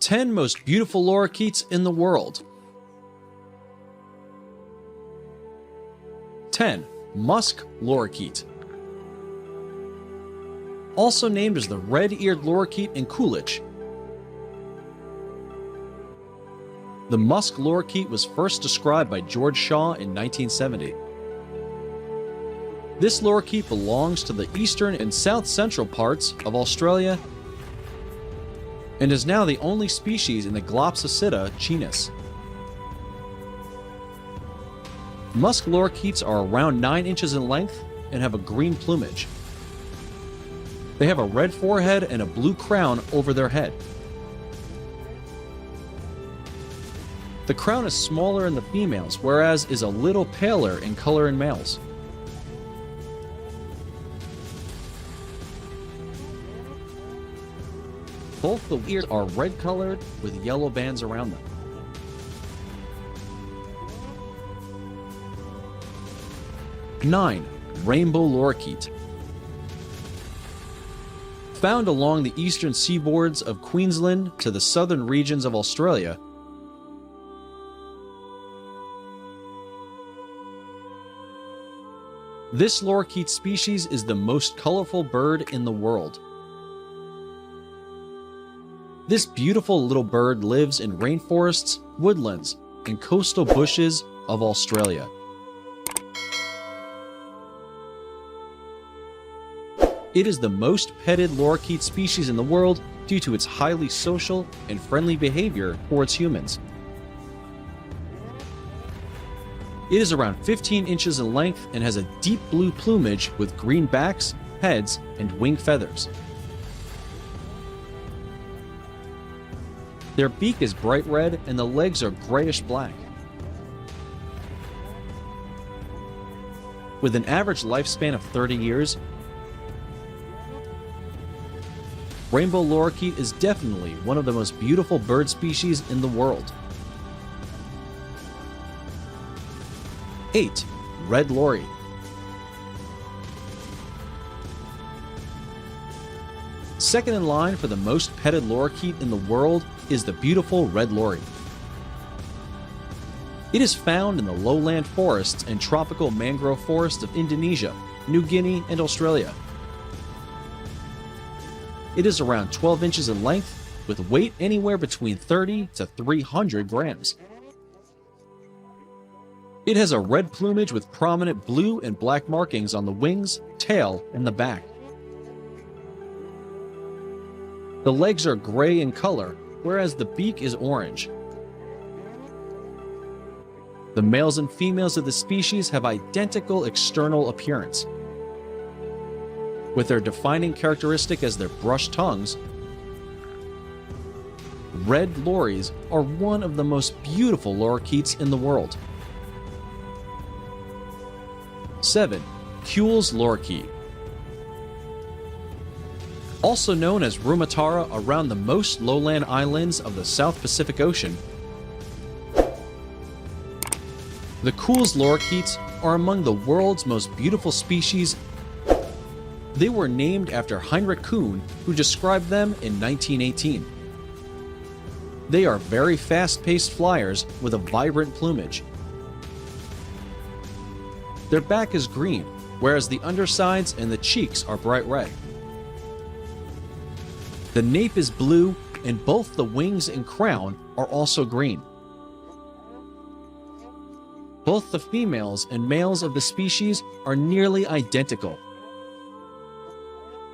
10 most beautiful lorikeets in the world. 10. Musk Lorikeet. Also named as the red-eared lorikeet in Coolidge. The Musk Lorikeet was first described by George Shaw in 1970. This lorikeet belongs to the eastern and south-central parts of Australia and is now the only species in the Glopsicitta genus. Musk lorikeets are around 9 inches in length and have a green plumage. They have a red forehead and a blue crown over their head. The crown is smaller in the females, whereas is a little paler in color in males. Both the ears are red-colored with yellow bands around them. Nine. Rainbow Lorikeet. Found along the eastern seaboards of Queensland to the southern regions of Australia, this lorikeet species is the most colorful bird in the world. This beautiful little bird lives in rainforests, woodlands, and coastal bushes of Australia. It is the most petted lorikeet species in the world due to its highly social and friendly behavior towards humans. It is around 15 inches in length and has a deep blue plumage with green backs, heads, and wing feathers. Their beak is bright red and the legs are grayish black. With an average lifespan of 30 years, Rainbow Lorikeet is definitely one of the most beautiful bird species in the world. 8. Red Lory. Second in line for the most petted lorikeet in the world is the beautiful red lory. It is found in the lowland forests and tropical mangrove forests of Indonesia, New Guinea, and Australia. It is around 12 inches in length, with weight anywhere between 30 to 300 grams. It has a red plumage with prominent blue and black markings on the wings, tail, and the back. The legs are gray in color, whereas the beak is orange. The males and females of the species have identical external appearance, with their defining characteristic as their brushed tongues. Red lories are one of the most beautiful lorikeets in the world. 7. Kuhl's Lorikeet. Also known as Rumatara around the most lowland islands of the South Pacific Ocean, the Kuhl's Lorikeets are among the world's most beautiful species. They were named after Heinrich Kuhn, who described them in 1918. They are very fast-paced flyers with a vibrant plumage. Their back is green, whereas the undersides and the cheeks are bright red. The nape is blue, and both the wings and crown are also green. Both the females and males of the species are nearly identical.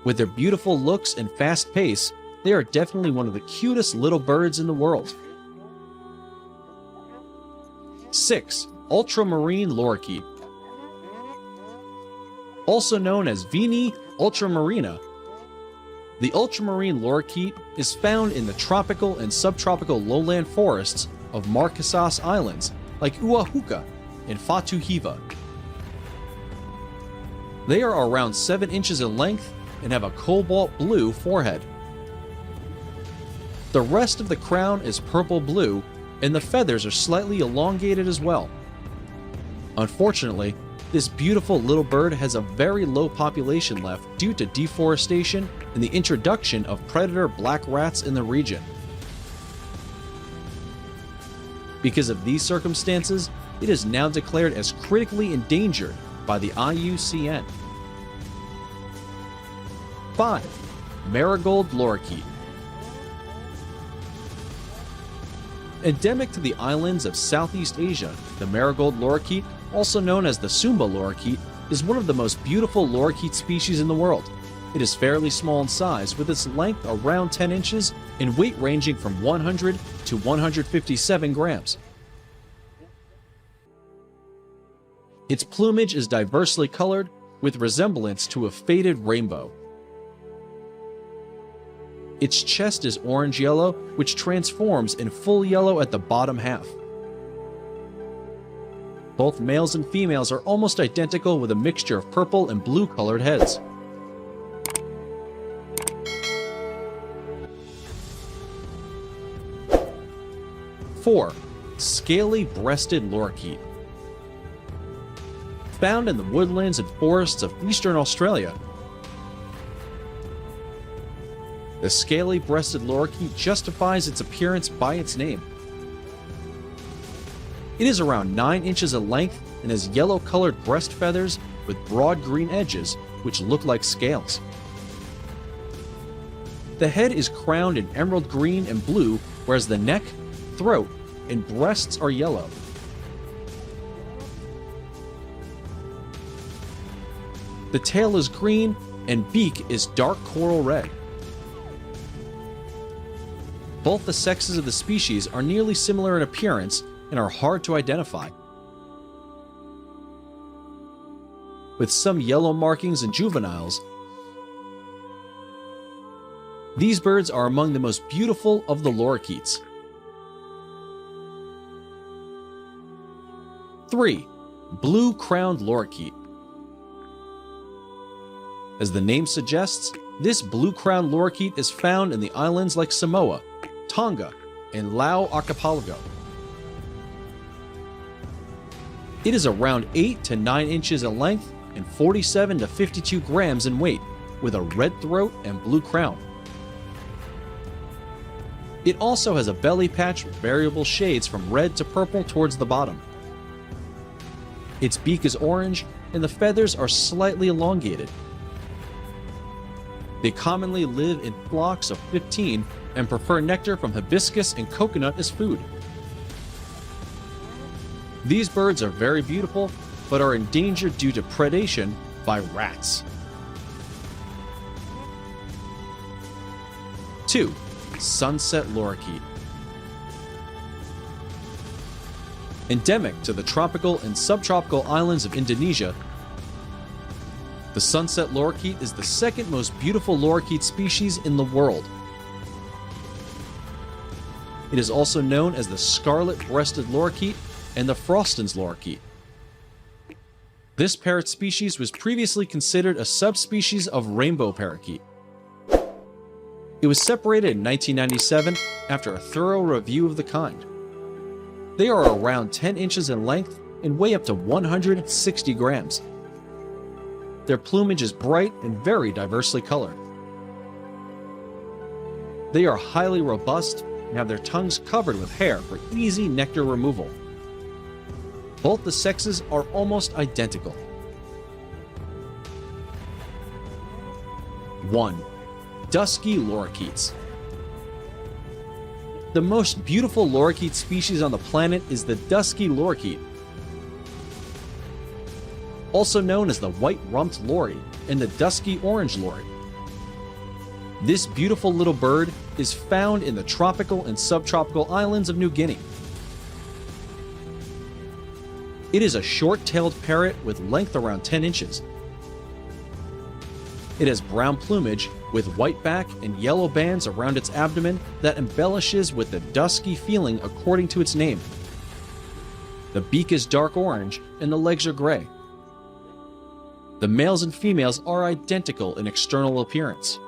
With their beautiful looks and fast pace, they are definitely one of the cutest little birds in the world. 6. Ultramarine Lorikeet. Also known as Vini ultramarina, the ultramarine lorikeet is found in the tropical and subtropical lowland forests of Marquesas Islands, like Uahuka and Fatu Hiva. They are around 7 inches in length and have a cobalt blue forehead. The rest of the crown is purple-blue, and the feathers are slightly elongated as well. Unfortunately, this beautiful little bird has a very low population left due to deforestation and the introduction of predator black rats in the region. Because of these circumstances, it is now declared as critically endangered by the IUCN. 5. Marigold Lorikeet. Endemic to the islands of Southeast Asia, the marigold lorikeet, also known as the Sumba lorikeet, is one of the most beautiful lorikeet species in the world. It is fairly small in size, with its length around 10 inches and weight ranging from 100 to 157 grams. Its plumage is diversely colored, with resemblance to a faded rainbow. Its chest is orange-yellow, which transforms in full yellow at the bottom half. Both males and females are almost identical, with a mixture of purple and blue-colored heads. Four, scaly-breasted lorikeet. Found in the woodlands and forests of eastern Australia, the scaly-breasted lorikeet justifies its appearance by its name. It is around 9 inches in length and has yellow-colored breast feathers with broad green edges, which look like scales. The head is crowned in emerald green and blue, whereas the neck, throat, and breasts are yellow. The tail is green and beak is dark coral red. Both the sexes of the species are nearly similar in appearance and are hard to identify. With some yellow markings in juveniles, these birds are among the most beautiful of the lorikeets. 3. Blue-crowned lorikeet. As the name suggests, this blue-crowned lorikeet is found in the islands like Samoa, Tonga, and Lao Archipelago. It is around 8 to 9 inches in length and 47 to 52 grams in weight, with a red throat and blue crown. It also has a belly patch with variable shades from red to purple towards the bottom. Its beak is orange, and the feathers are slightly elongated. They commonly live in flocks of 15 and prefer nectar from hibiscus and coconut as food. These birds are very beautiful, but are endangered due to predation by rats. 2. Sunset Lorikeet. Endemic to the tropical and subtropical islands of Indonesia, the sunset lorikeet is the second most beautiful lorikeet species in the world. It is also known as the scarlet-breasted lorikeet and the Froston's lorikeet. This parrot species was previously considered a subspecies of rainbow parakeet. It was separated in 1997 after a thorough review of the kind. They are around 10 inches in length and weigh up to 160 grams. Their plumage is bright and very diversely colored. They are highly robust and have their tongues covered with hair for easy nectar removal. Both the sexes are almost identical. 1. Dusky Lorikeets. The most beautiful lorikeet species on the planet is the Dusky Lorikeet, also known as the white-rumped lory and the dusky orange lory. This beautiful little bird is found in the tropical and subtropical islands of New Guinea. It is a short-tailed parrot with length around 10 inches. It has brown plumage with white back and yellow bands around its abdomen that embellishes with the dusky feeling according to its name. The beak is dark orange and the legs are gray. The males and females are identical in external appearance.